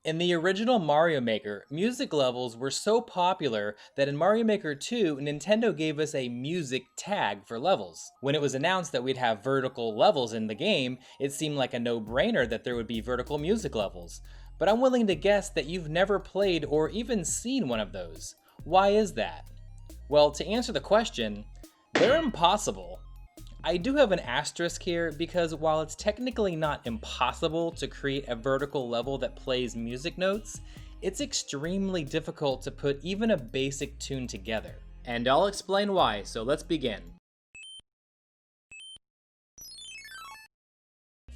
In the original Mario Maker, music levels were so popular that in Mario Maker 2, Nintendo gave us a music tag for levels. When it was announced that we'd have vertical levels in the game, it seemed like a no-brainer that there would be vertical music levels. But I'm willing to guess that you've never played or even seen one of those. Why is that? Well, to answer the question, they're impossible. I do have an asterisk here because while it's technically not impossible to create a vertical level that plays music notes, it's extremely difficult to put even a basic tune together. And I'll explain why, so let's begin.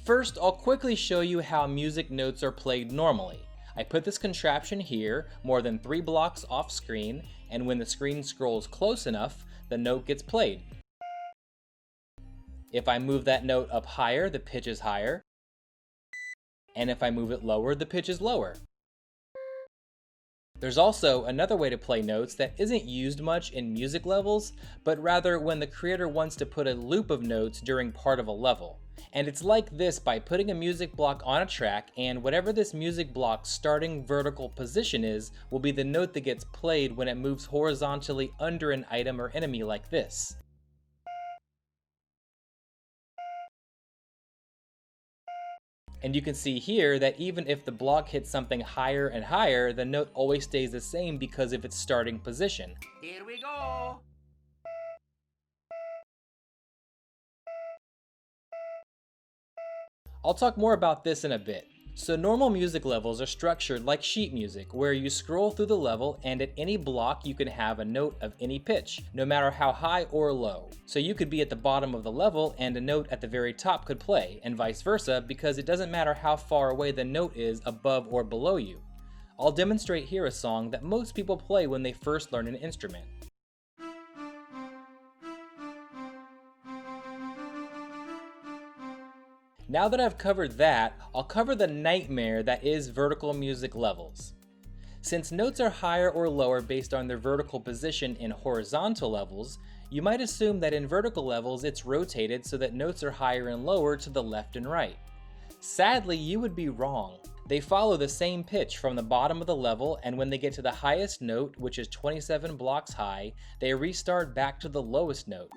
First, I'll quickly show you how music notes are played normally. I put this contraption here, more than 3 blocks off screen, and when the screen scrolls close enough, the note gets played. If I move that note up higher, the pitch is higher. And if I move it lower, the pitch is lower. There's also another way to play notes that isn't used much in music levels, but rather when the creator wants to put a loop of notes during part of a level. And it's like this by putting a music block on a track, and whatever this music block's starting vertical position is, will be the note that gets played when it moves horizontally under an item or enemy like this. And you can see here that even if the block hits something higher and higher, the note always stays the same because of its starting position. Here we go! I'll talk more about this in a bit. So normal music levels are structured like sheet music, where you scroll through the level and at any block you can have a note of any pitch, no matter how high or low. So you could be at the bottom of the level and a note at the very top could play, and vice versa, because it doesn't matter how far away the note is above or below you. I'll demonstrate here a song that most people play when they first learn an instrument. Now that I've covered that, I'll cover the nightmare that is vertical music levels. Since notes are higher or lower based on their vertical position in horizontal levels, you might assume that in vertical levels it's rotated so that notes are higher and lower to the left and right. Sadly, you would be wrong. They follow the same pitch from the bottom of the level, and when they get to the highest note, which is 27 blocks high, they restart back to the lowest note.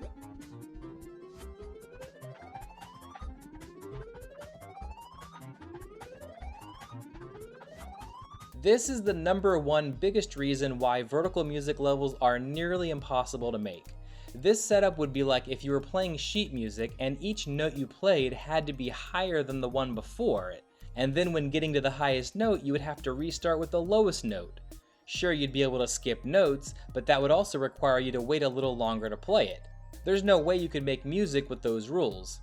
This is the #1 biggest reason why vertical music levels are nearly impossible to make. This setup would be like if you were playing sheet music and each note you played had to be higher than the one before it, and then when getting to the highest note you would have to restart with the lowest note. Sure, you'd be able to skip notes, but that would also require you to wait a little longer to play it. There's no way you could make music with those rules.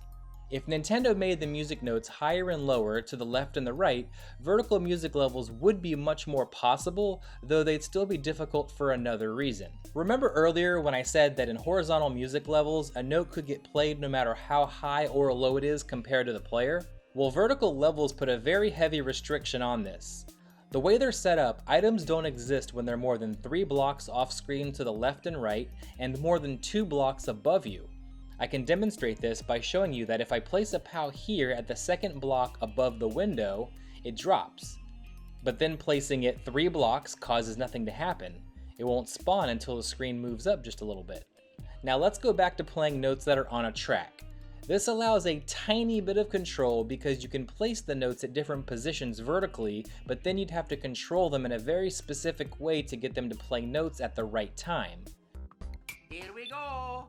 If Nintendo made the music notes higher and lower to the left and the right, vertical music levels would be much more possible, though they'd still be difficult for another reason. Remember earlier when I said that in horizontal music levels, a note could get played no matter how high or low it is compared to the player? Well, vertical levels put a very heavy restriction on this. The way they're set up, items don't exist when they're more than 3 blocks off screen to the left and right, and more than 2 blocks above you. I can demonstrate this by showing you that if I place a POW here at the second block above the window, it drops. But then placing it 3 blocks causes nothing to happen. It won't spawn until the screen moves up just a little bit. Now let's go back to playing notes that are on a track. This allows a tiny bit of control because you can place the notes at different positions vertically, but then you'd have to control them in a very specific way to get them to play notes at the right time. Here we go!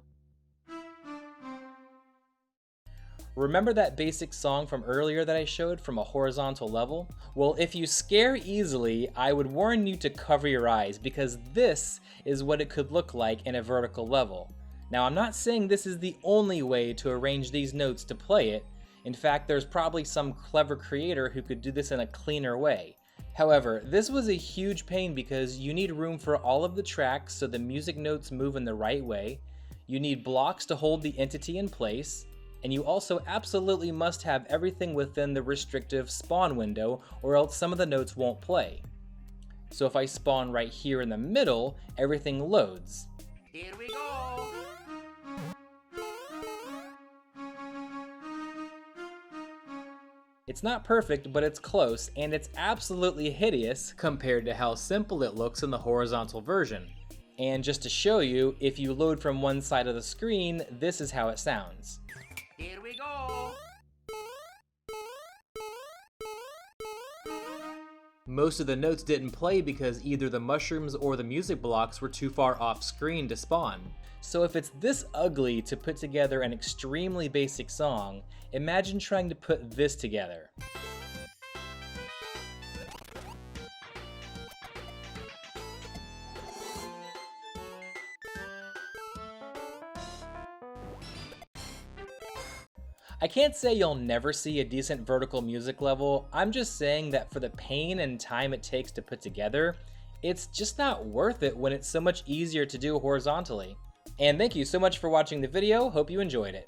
Remember that basic song from earlier that I showed from a horizontal level? Well, if you scare easily, I would warn you to cover your eyes because this is what it could look like in a vertical level. Now, I'm not saying this is the only way to arrange these notes to play it. In fact, there's probably some clever creator who could do this in a cleaner way. However, this was a huge pain because you need room for all of the tracks so the music notes move in the right way. You need blocks to hold the entity in place. And you also absolutely must have everything within the restrictive spawn window or else some of the notes won't play. So if I spawn right here in the middle, everything loads. Here we go! It's not perfect, but it's close, and it's absolutely hideous compared to how simple it looks in the horizontal version. And just to show you, if you load from one side of the screen, this is how it sounds. Here we go. Most of the notes didn't play because either the mushrooms or the music blocks were too far off screen to spawn. So if it's this ugly to put together an extremely basic song, imagine trying to put this together. I can't say you'll never see a decent vertical music level, I'm just saying that for the pain and time it takes to put together, it's just not worth it when it's so much easier to do horizontally. And thank you so much for watching the video, hope you enjoyed it.